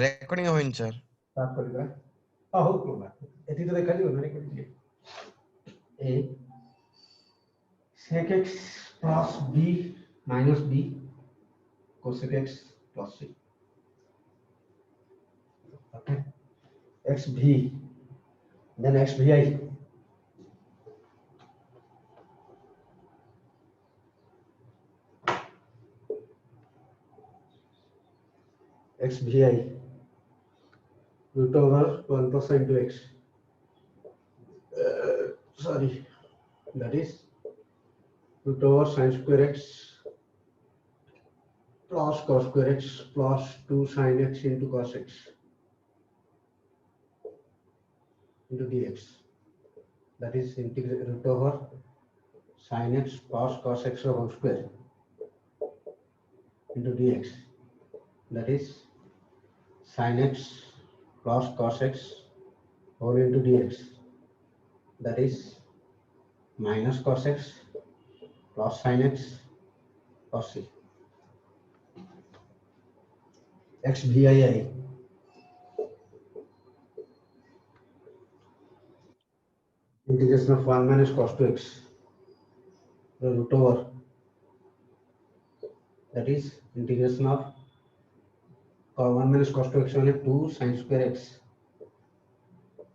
Recording ହୋଇନି sir. Start करिबा हो कोबा एति तो देखा दियो माने करि ए sec x plus b minus b cosec x plus c. Okay, xv then xvi xvi root over 1 plus into x sorry, that is root over sin square x plus cos square x plus 2 sin x into cos x into dx, that is integral root over sin x plus cos x whole square into dx, that is sin x plus cos x whole into dx, that is minus cos x plus sin x cos c. xvii integration of 1 minus cos 2x the root over, that is integration of 1 minus cos 2x only 2 sin square x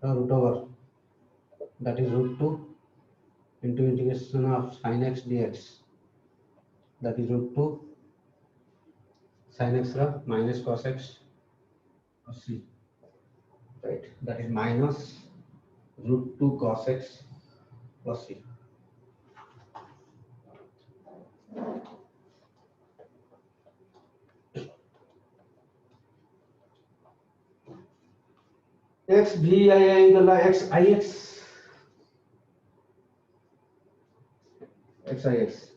the root over, that is root 2 into integration of sin x dx, that is root 2 sin x minus cos x cos c, right, that is minus root 2 cos x plus c. xvii गला xix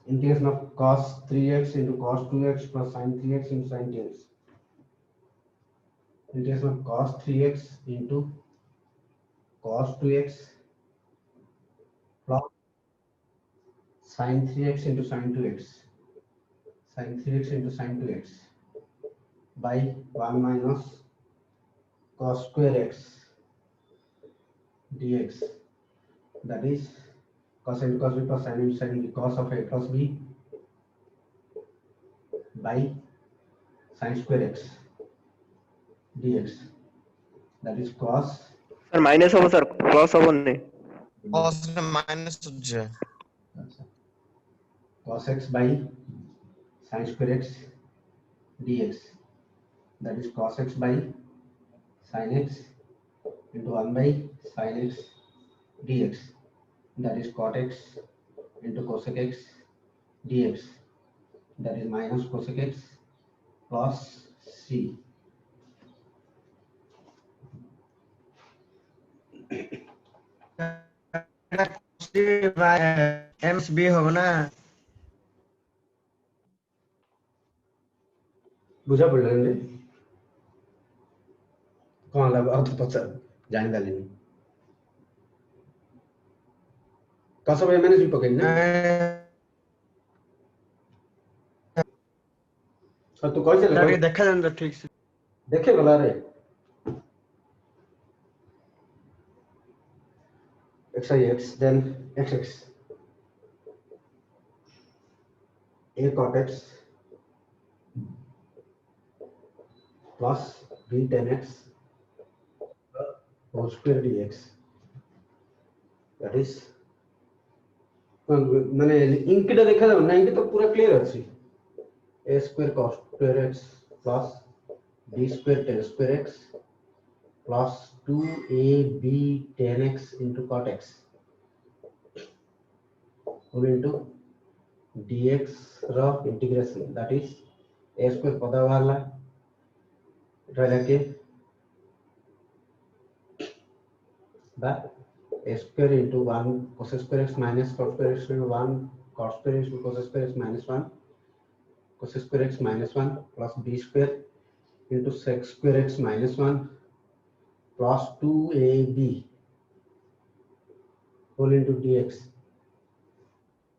integration of cos 3x into cos 2x plus sin 3x into sin 2x, integration of cos 3x into cos 2x plus sin 3x into sin 2x, sin 3x into sin 2x by 1 minus cos square x dx, that is cos into cos b plus sin into sin b, cos of a plus b by sin square x dx, that is cos sir minus हो sir plus होबोनी cos रे minus होजे cos x by sin square x dx, that is cos x by sin x into 1 by sin x dx, that is cot x into cosec x dx, that is minus cosec x plus c. msb हो ना बुझा पड़ रहा है कौन लगा और तो पता जाने डाली नहीं कसम है मैंने भी पकड़ी ना और तो कैसे लगा ये देखा जान ठीक से देखे गला रे xix then xx a cot x plus b tan x whole square dx, that is माने इंकटा देखा जाव ना इंक तो पूरा क्लियर अछि a square cos square x plus b square tan square x plus 2ab tan x into cot x whole into dx ର integration, that is a square पद बाहरला एटा लेके बा a square into 1 cos square x minus cos square x into 1 cos square x into cos square x minus 1 cos square x minus 1 plus b square into sec square x minus 1 plus 2ab whole into dx,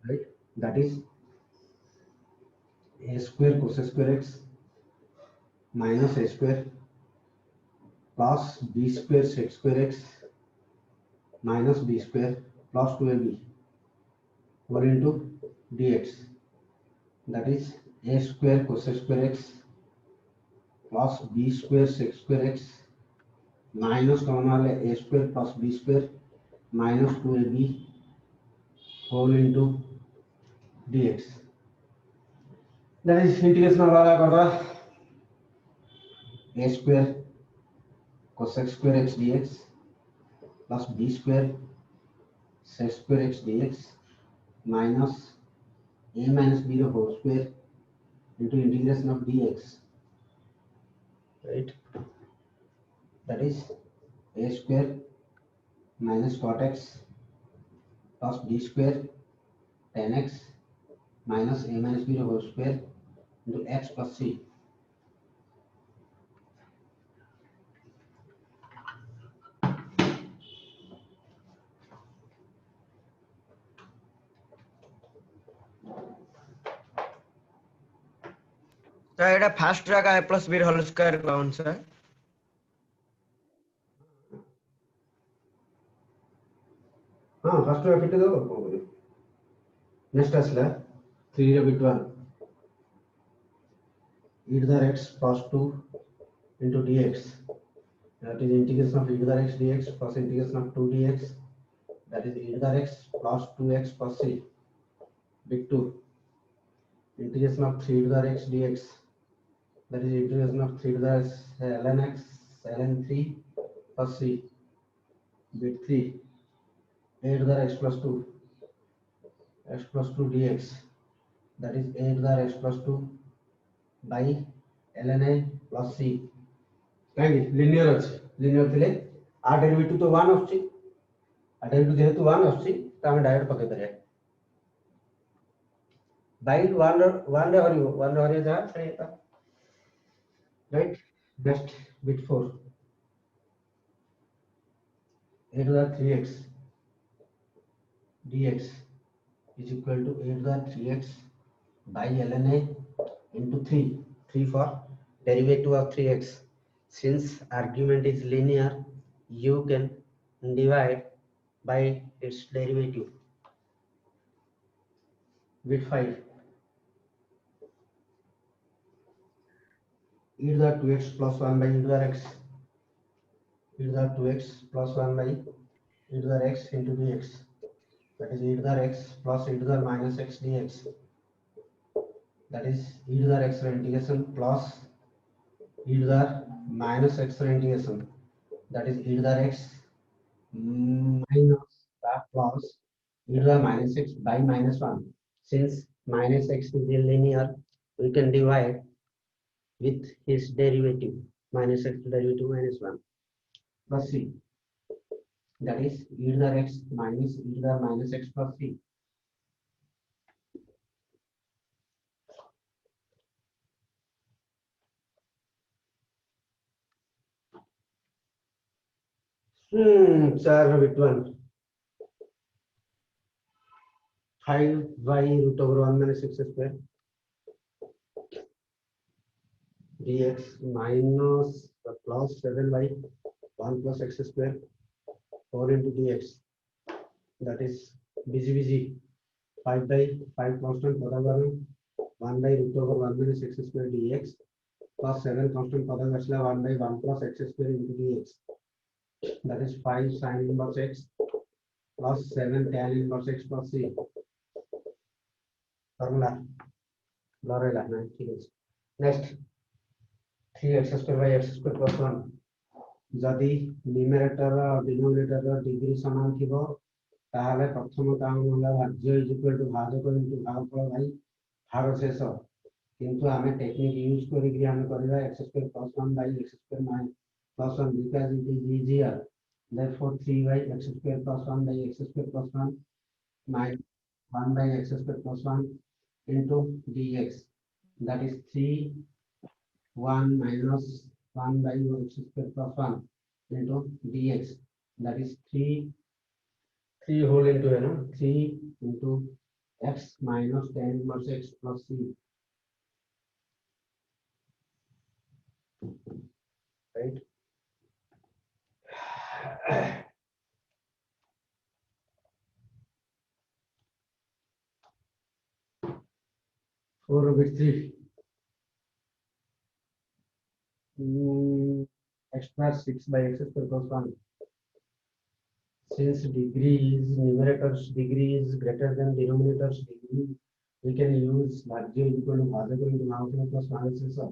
right, that is a square cos square x minus a square plus b square sec square x minus b square plus 2ab whole into dx, that is a square cosec square x plus b square sec square x minus common a square plus b square minus 2ab whole into dx, that is integration of a square cosec square x dx plus b square sec square x dx minus a minus b whole square into integration of dx, right? That is a square minus cot x plus b square tan x minus a minus b whole square into x plus c. तो এটা first রাখা a plus b এর whole square কোন sir? हाँ first में fit दो कौन करियो नेक्स्ट आसला 3 रे bit 1 e to the x plus 2 into dx, that is integration of e to the x dx plus integration of 2 dx, that is e to the x plus 2x plus c. Bit 2 integration of 3 to the x dx, that is integration of 3 to the x ln x ln 3 plus c. Bit 3 a to the x plus 2 dx, that is a to the x plus 2 by ln a plus c. कहीं linear अच्छे linear थिले आ derivative तो 1 आछी आ derivative जेहेतु 1 आछी त हम direct पके परिया बाय 1 रे हरियो जा छेता, right? Next bit 4 a to the 3x dx is equal to a to the 3x by ln a into 3 for derivative of 3x. Since argument is linear, you can divide by its derivative. Bit 5 e to the 2x plus 1 by e to the x, e to the 2x plus 1 by e to the x into dx, that is e to the x plus e to the minus x dx, that is e to the x integration plus e to the minus x integration, that is e to the x minus plus e to the minus x by minus 1. Since minus x is linear, we can divide with his derivative, minus x derivative minus 1 plus c, that is e to the x minus e to the minus x plus c. चार bit 1 5y root over 1 minus x square dx minus plus 7y 1 plus x square 4 into dx, that is busy 5 by 5 constant पदागर 1 by root over 1 minus x square dx plus 7 constant पदागर 1 by 1 plus x square into dx, that is 5 sin inverse x plus 7 tan inverse x plus c. Formula लरेला ना ठीक है. Next 3x square by x square plus 1 जदि numerator और denominator degree समान थिबो ताहले प्रथम काम होला भाज्य इज इक्वल टू भाजक इनटू भागफल भाई भाग शेष, किंतु हमें टेक्निक यूज करी कि हम करबा x square plus 1 by x square minus plus 1 because it is easier, therefore 3y x square plus 1 by x square plus 1 minus 1 by x square plus 1 into dx, that is 3 1 minus 1 by x square plus 1 into dx, that is 3 whole into 3 into x minus tan inverse x plus c, right? 4 bit 3. X square 6 by x square plus 1. Since numerator's degree is greater than denominator's degree, we can use largely equal to Bhajago into Mahotana plus 1 successor.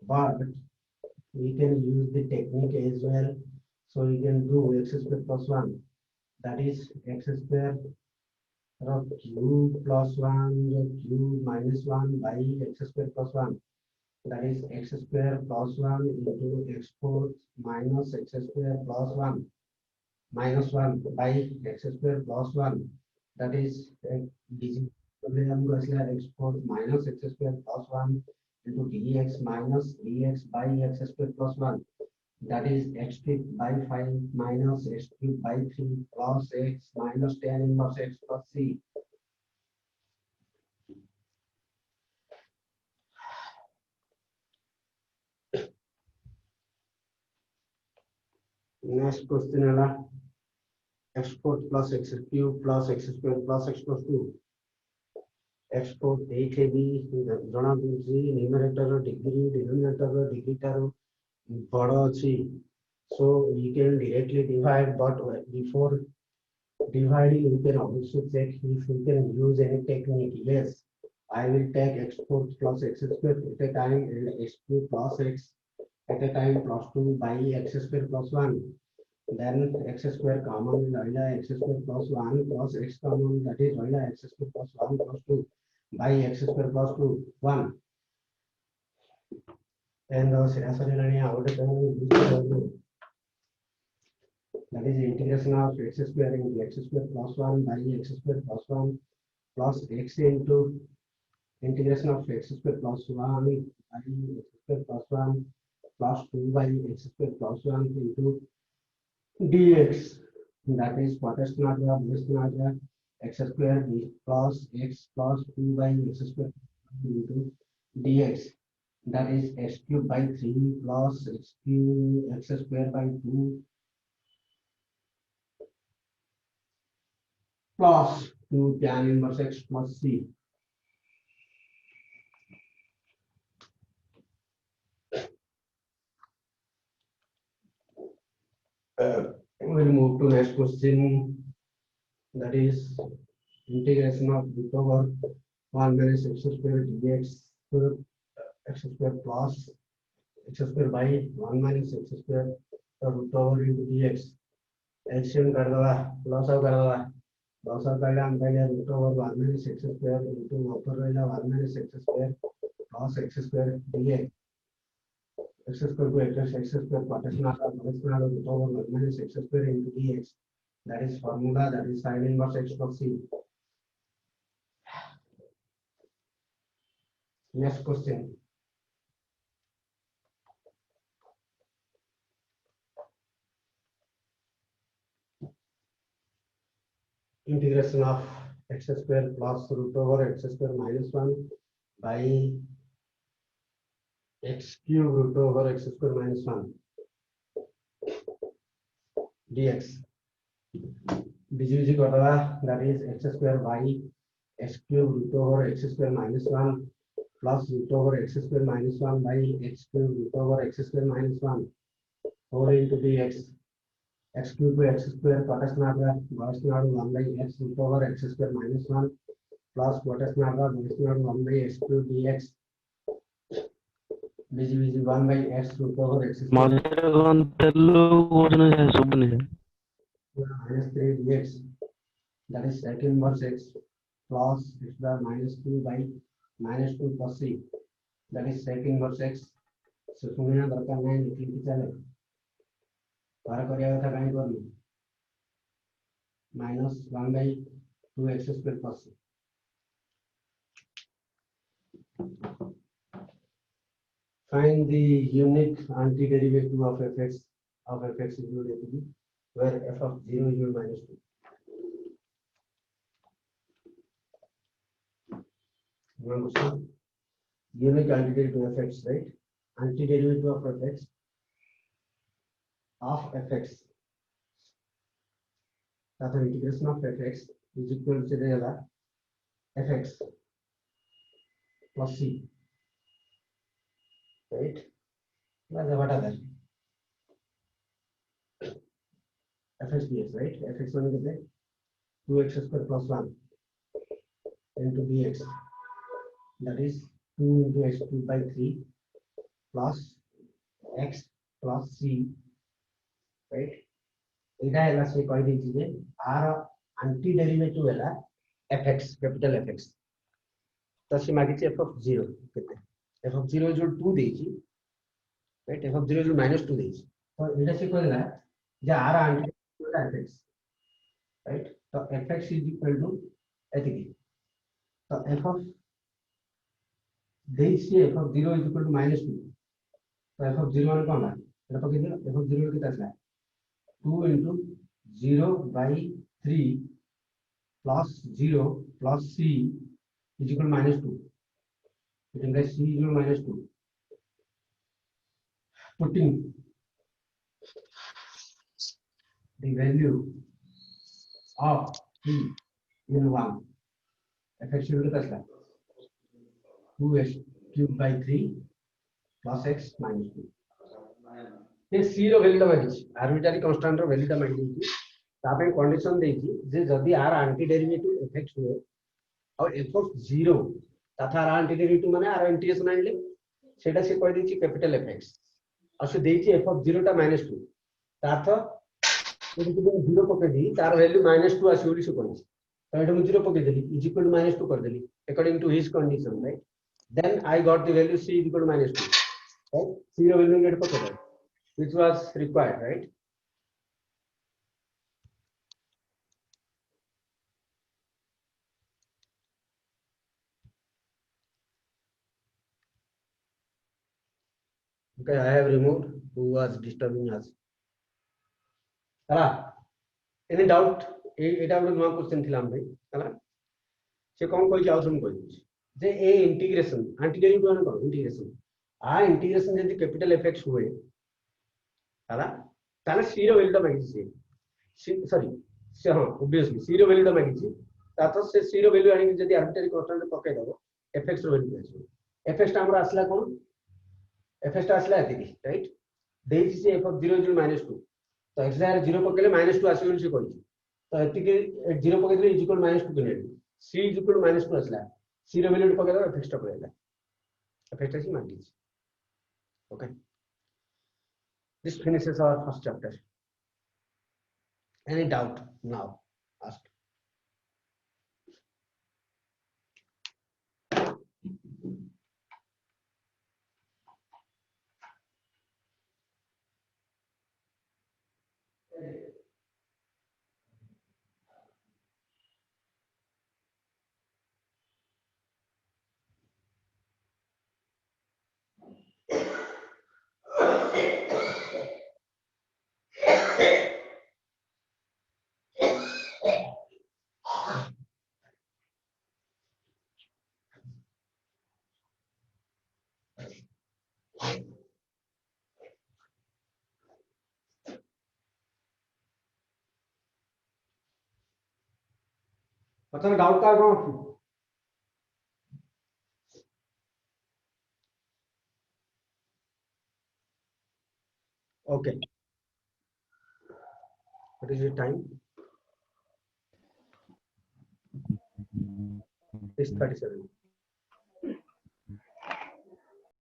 But we can use the technique as well. So we can do x square plus 1. That is x square cube plus 1 cube minus 1 by x square plus 1. That is x square plus 1 into x fourth minus x square plus 1 minus 1 by x square plus 1. That is x fourth minus x square plus 1 into dx minus dx by x square plus 1. That is x cubed by 5 minus x cubed by 3 plus x minus tan inverse x plus c. Next question है x fourth plus x cube plus x square plus x plus 2. x fourth देखेगी जना दूसरी numerator degree denominator degree तारो बड़ा अच्छी. So we can directly divide, but before dividing we can also check if we can use any technique. Yes, I will take x fourth plus x square at a time and x cube plus x at a time plus 2 by x square plus 1. Then x square common rahila x square plus 1 plus x common, that is rahila x square plus 1 plus 2 by x square plus 2 1. And that is integration of x square into x square plus 1 by x square plus 1 plus x into integration of x square plus 1 by x square plus 1 plus 2 by x square plus 1 into dx. That is quarters x square plus x plus 2 by x square into dx. That is x cube by 3 plus x cube x square by 2 plus 2 tan inverse x plus c. We'll move to next question. That is integration of root over 1 minus x square dx x square plus x square by 1 minus x square root over into dx. LCM कर दो loss of कर दो loss of पहले हम पहले root over 1 minus x square into ऊपर रहेगा 1 minus x square plus x square dx. X square को x square quaternion root over 1 minus x square into dx. That is formula, that is sin inverse x plus c. Next question. Integration of x square plus root over x square minus 1 by x cube root over x square minus 1 dx. Divisible that is x square by x cube root over x square minus 1 plus root over x square minus 1 by x cube root over x square minus 1 whole into dx. X cube to x square quaternion 1 by x root over x square minus 1 plus quaternion 1 by x cube dx. Divisible 1 by x root over x square minus 3 dx. That is sec inverse x plus x bar minus 2 by minus 2 plus c. That is sec inverse x. So सुनना दरकार नहीं लिखने की चले बाहर करिएगा था कहीं पर नहीं minus 1 by 2 x square plus c. Find the unique antiderivative of fx is equal to b, where f of 0 is equal to minus 2. Remember, unique antiderivative of fx, right? Antiderivative of fx. That the integration of fx is equal to fx plus c, right? What are there? fx dx, right? fx one is 2x square plus 1 into dx, that is 2 into x cubed by 3 plus x plus c, right? एटा हैला से कहि दैछि जे आर anti derivative हैला fx capital fx तो से मागि छ f of 0 केते f of 0 जो 2 दैछि, राइट? f of 0 जो -2 दैछि तो एटा से कहला जे आर एंटी डेरिवेटिव fx, राइट? तो fx इज इक्वल टू एतिकी तो f of दैछि f of 0 is equal to -2 तो f of 0 मान कोन एटा पके दियो f of 0 केते आसला 2 into 0 by 3 plus 0 plus c is equal to -2. You can write c is equal to -2. Putting the value of c in 1, fx equal to क्या 2x cubed by 3 plus x minus 2. ये c रो value मागिछि arbitrary constant रो value मागिछि तापे condition देछि जे जदी are anti derivative effect हुए और f of 0 तथा are anti derivative माने आर इंटीग्रेशन आइले सेटा से कहि देछि कैपिटल fx और से देछि f of 0 टा -2 ताथ यदि 0 पके दी तार वैल्यू -2 आसी बोली से कहि तो एटा मु 0 पके देली इज इक्वल टू -2 कर देली according to his condition, right? Then I got the value c is equal to -2, right? c रो वैल्यू गेट पके दे which was required, right? Okay, I have removed who was disturbing us. Kala, any doubt? এটা আমরা নয়া question ছিলাম ভাই কলা সে কোন কই যাও তুমি কই যে এ ইন্টিগ্রেশন আন্টিডেরিভেটিভ মানে কোন ইন্টিগ্রেশন আ ইন্টিগ্রেশন যদি ক্যাপিটাল এফএক্স हुए कला তাহলে c র ভ্যালুটা মাগিছি সরি হ্যাঁ obviously c র ভ্যালুটা মাগিছি তারপর সে c র ভ্যালু আনি যদি আর্বিট্রারি কনস্ট্যান্ট পকাই দাও fx র ভ্যালু আসবে fx টা আমরা আসলা কোন fx টা আসলা এতিকি, রাইট? দেইছি সে f of 0 = -2 তো x এর 0 পকাইলে -2 আসবে বলি সে কইছি তো এতিকি 0 পকাই দিলে ইজ ইকুয়াল -2 কিনে নেব c ইজ ইকুয়াল -2 আসলা c র ভ্যালু পকাই দাও fx টা পড়াইলা fx টা সি মাগিছি। Okay, this finishes our first chapter. Any doubt now? Ask. मतलब डाउट का कौन? Okay. What is your time? 6:37.